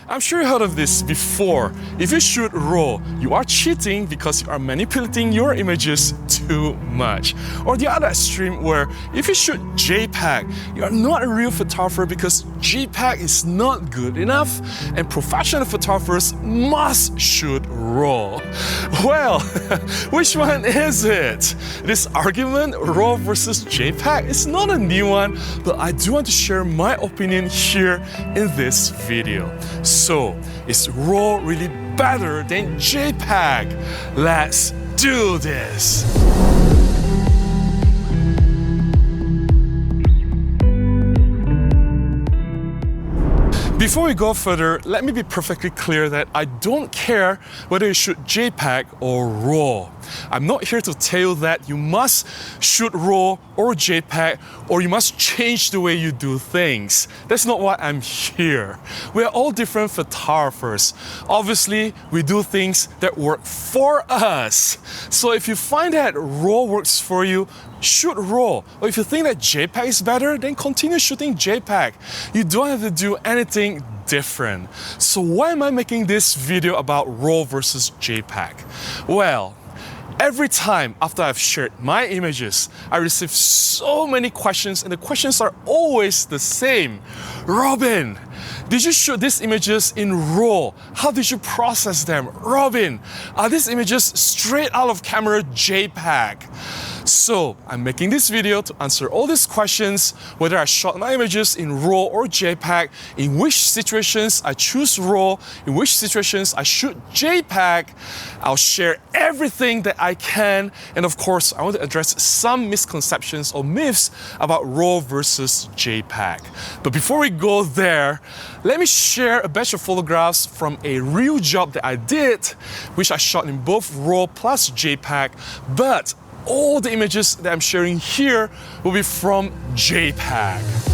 I'm sure you heard of this before. If you shoot RAW, you are cheating because you are manipulating your images too much. Or the other extreme where if you shoot JPEG, you are not a real photographer because JPEG is not good enough and professional photographers must shoot RAW. Well, which one is it? This argument, RAW versus JPEG, is not a new one, but I do want to share my opinion here in this video. So, is RAW really better than JPEG? Let's do this! Before we go further, let me be perfectly clear that I don't care whether you shoot JPEG or RAW. I'm not here to tell you that you must shoot RAW or JPEG or you must change the way you do things. That's not why I'm here. We are all different photographers. Obviously, we do things that work for us. So if you find that RAW works for you, shoot RAW. Or if you think that JPEG is better, then continue shooting JPEG. You don't have to do anything different. So why am I making this video about RAW versus JPEG? Well, every time after I've shared my images, I receive so many questions, and the questions are always the same. Robin, did you shoot these images in RAW? How did you process them? Robin, are these images straight out of camera JPEG? So, I'm making this video to answer all these questions, whether I shot my images in RAW or JPEG, in which situations I choose RAW, in which situations I shoot JPEG. I'll share everything that I can, and of course, I want to address some misconceptions or myths about RAW versus JPEG. But before we go there, let me share a batch of photographs from a real job that I did, which I shot in both RAW plus JPEG, but all the images that I'm sharing here will be from JPEG.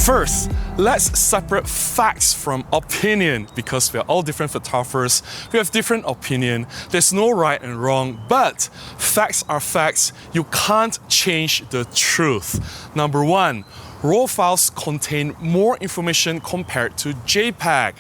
First, let's separate facts from opinion because we are all different photographers. We have different opinion. There's no right and wrong, but facts are facts. You can't change the truth. Number one, RAW files contain more information compared to JPEG.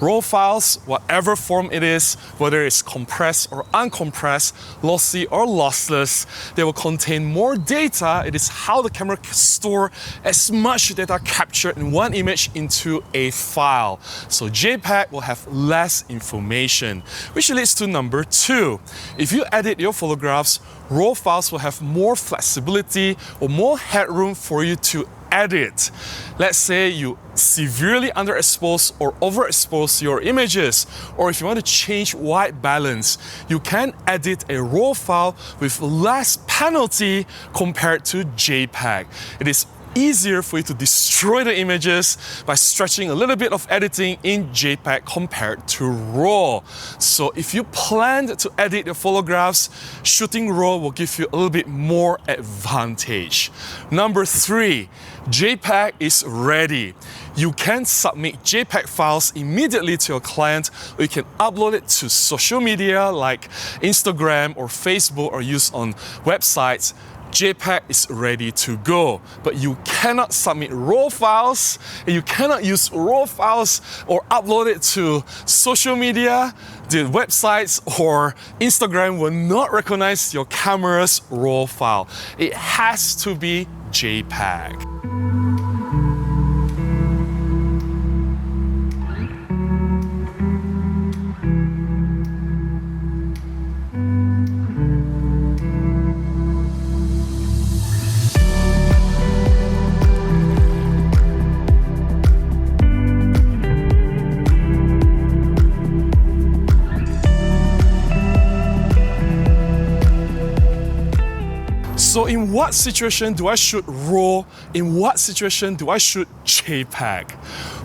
RAW files, whatever form it is, whether it's compressed or uncompressed, lossy or lossless, they will contain more data. It is how the camera can store as much data captured in one image into a file. So JPEG will have less information, which leads to number two. If you edit your photographs, RAW files will have more flexibility or more headroom for you to edit. Let's say you severely underexpose or overexpose your images, or if you want to change white balance, you can edit a RAW file with less penalty compared to JPEG. It is easier for you to destroy the images by stretching a little bit of editing in JPEG compared to RAW. So if you plan to edit your photographs, shooting RAW will give you a little bit more advantage. Number three, JPEG is ready. You can submit JPEG files immediately to your client, or you can upload it to social media like Instagram or Facebook or use on websites. JPEG is ready to go, but you cannot submit RAW files, and you cannot use RAW files or upload it to social media. The websites or Instagram will not recognize your camera's RAW file. It has to be JPEG. So in what situation do I shoot RAW? In what situation do I shoot JPEG?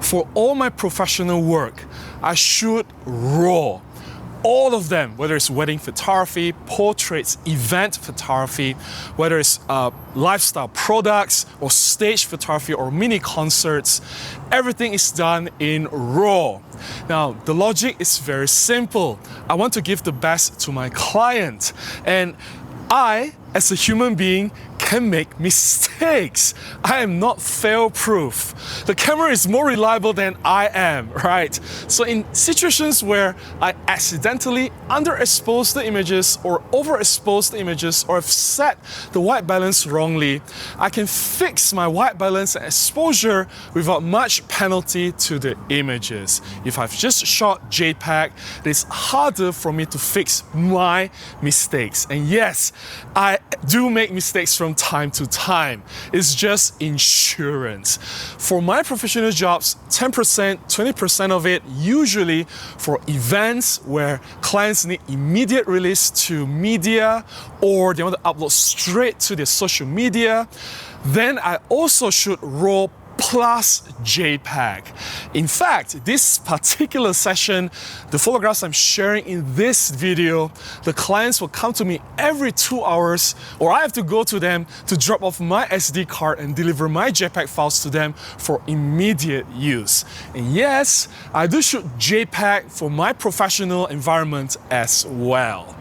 For all my professional work, I shoot RAW. all of them, whether it's wedding photography, portraits, event photography, whether it's lifestyle products or stage photography or mini concerts, everything is done in RAW. Now, the logic is very simple. I want to give the best to my client, and I, as a human being, can make mistakes. I am not fail-proof. The camera is more reliable than I am, right? So in situations where I accidentally underexpose the images or overexpose the images, or have set the white balance wrongly, I can fix my white balance and exposure without much penalty to the images. If I've just shot JPEG, it's harder for me to fix my mistakes. And yes, I do make mistakes from time to time. It's just insurance. For my professional jobs, 10%, 20% of it, usually for events where clients need immediate release to media or they want to upload straight to their social media. Then I also shoot RAW plus JPEG. In fact, this particular session, the photographs I'm sharing in this video, the clients will come to me every 2 hours, or I have to go to them to drop off my SD card and deliver my JPEG files to them for immediate use. And yes, I do shoot JPEG for my professional environment as well.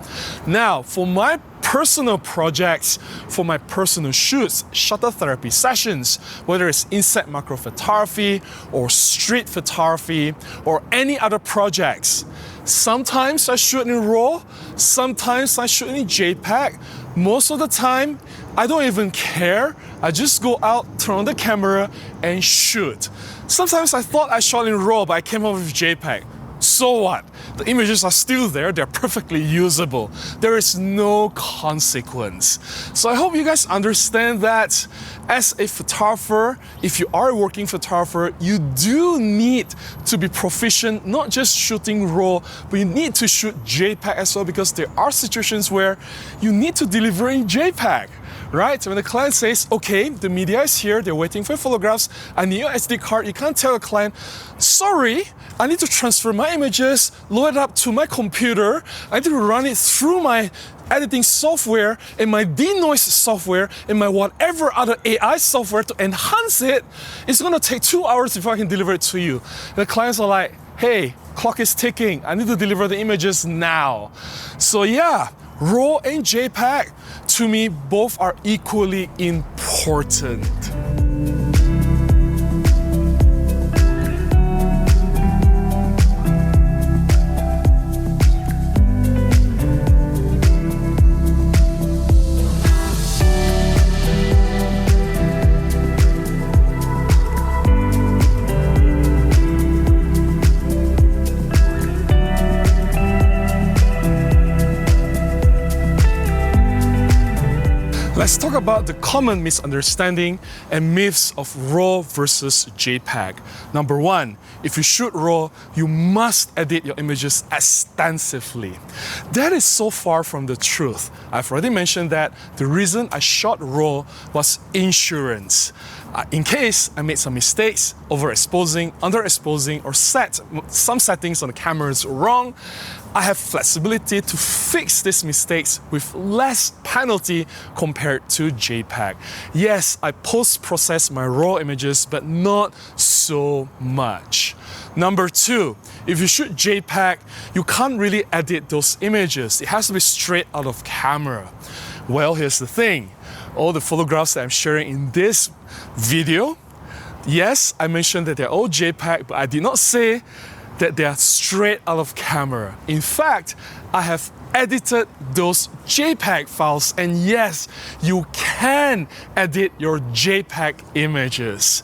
Now, for my personal projects, for my personal shoots, shutter therapy sessions, whether it's inset macro photography or street photography or any other projects, sometimes I shoot in RAW, sometimes I shoot in JPEG. Most of the time, I don't even care. I just go out, turn on the camera and shoot. Sometimes I thought I shot in RAW, but I came up with JPEG. So what? The images are still there, they're perfectly usable. There is no consequence. So I hope you guys understand that as a photographer, if you are a working photographer, you do need to be proficient, not just shooting RAW, but you need to shoot JPEG as well, because there are situations where you need to deliver in JPEG. Right? So when the client says, okay, the media is here, they're waiting for photographs, I need your SD card, you can't tell the client, sorry, I need to transfer my images, load it up to my computer, I need to run it through my editing software and my denoise software and my whatever other AI software to enhance it. It's gonna take 2 hours before I can deliver it to you. And the clients are like, hey, clock is ticking, I need to deliver the images now. So yeah, RAW and JPEG, to me, both are equally important. Let's talk about the common misunderstanding and myths of RAW versus JPEG. Number one, if you shoot RAW, you must edit your images extensively. That is so far from the truth. I've already mentioned that the reason I shot RAW was insurance. In case I made some mistakes, overexposing, underexposing, or set some settings on the cameras wrong, I have flexibility to fix these mistakes with less penalty compared to JPEG. Yes, I post-process my RAW images, but not so much. Number two, if you shoot JPEG, you can't really edit those images. It has to be straight out of camera. Well, here's the thing. All the photographs that I'm sharing in this video, yes, I mentioned that they're all JPEG, but I did not say that they are straight out of camera. In fact, I have edited those JPEG files, and yes, you can edit your JPEG images.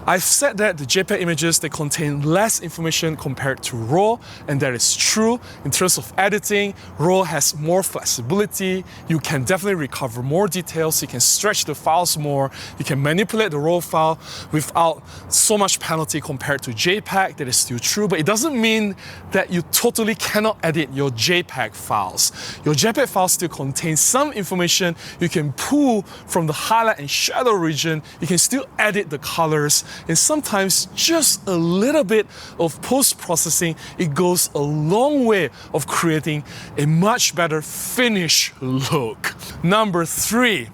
I've said that the JPEG images, they contain less information compared to RAW, and that is true. In terms of editing, RAW has more flexibility. You can definitely recover more details, you can stretch the files more, you can manipulate the RAW file without so much penalty compared to JPEG. That is still true, but it doesn't mean that you totally cannot edit your JPEG file. files. Your JPEG file still contains some information you can pull from the highlight and shadow region. You can still edit the colors, and sometimes just a little bit of post-processing, it goes a long way of creating a much better finished look. Number 3,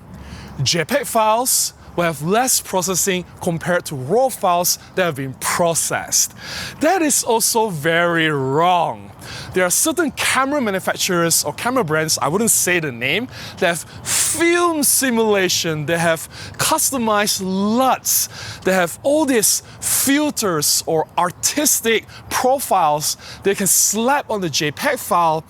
JPEG files will have less processing compared to RAW files that have been processed. That is also very wrong. There are certain camera manufacturers or camera brands, I wouldn't say the name, that have film simulation, they have customized LUTs, they have all these filters or artistic profiles they can slap on the JPEG file,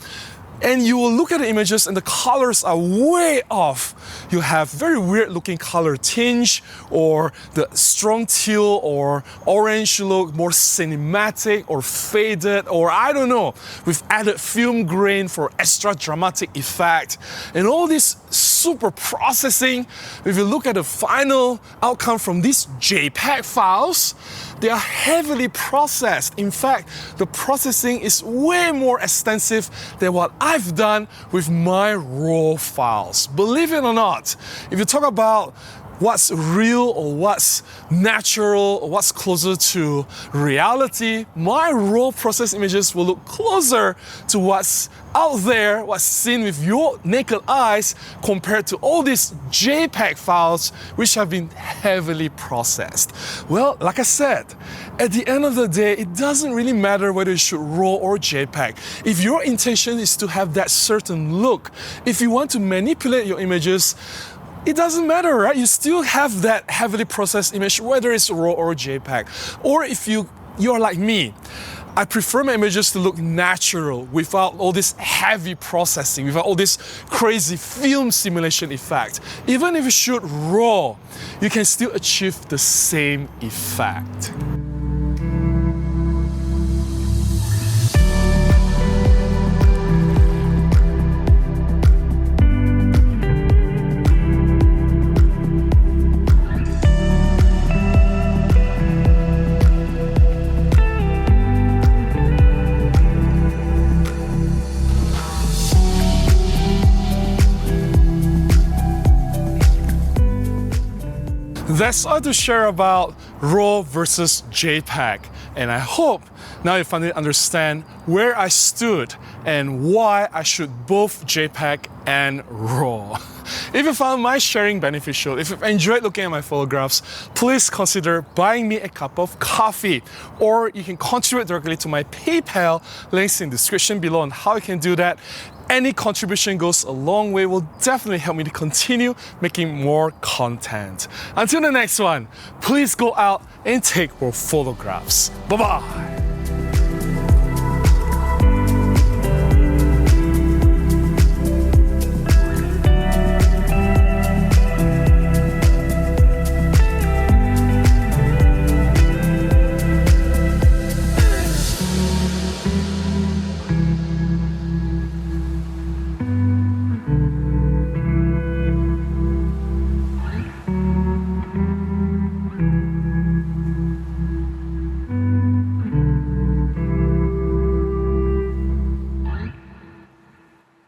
and you will look at the images and the colors are way off. You have very weird looking color tinge, or the strong teal or orange look more cinematic or faded, or I don't know, with added film grain for extra dramatic effect. And all this super processing, if you look at the final outcome from these JPEG files, they are heavily processed. In fact, the processing is way more extensive than what I've done with my RAW files. Believe it or not, if you talk about what's real or what's natural or what's closer to reality, my RAW processed images will look closer to what's out there, what's seen with your naked eyes, compared to all these JPEG files which have been heavily processed. Well, like I said, at the end of the day, it doesn't really matter whether you shoot RAW or JPEG. If your intention is to have that certain look, if you want to manipulate your images, it doesn't matter, right? You still have that heavily processed image, whether it's RAW or JPEG. Or if you're like me, I prefer my images to look natural without all this heavy processing, without all this crazy film simulation effect. Even if you shoot RAW, you can still achieve the same effect. That's all to share about RAW versus JPEG, and I hope now you finally understand where I stood and why I shoot both JPEG and RAW. If you found my sharing beneficial, if you've enjoyed looking at my photographs, please consider buying me a cup of coffee, or you can contribute directly to my PayPal, links in the description below on how you can do that. Any contribution goes a long way, will definitely help me to continue making more content. Until the next one, please go out and take more photographs. Bye-bye.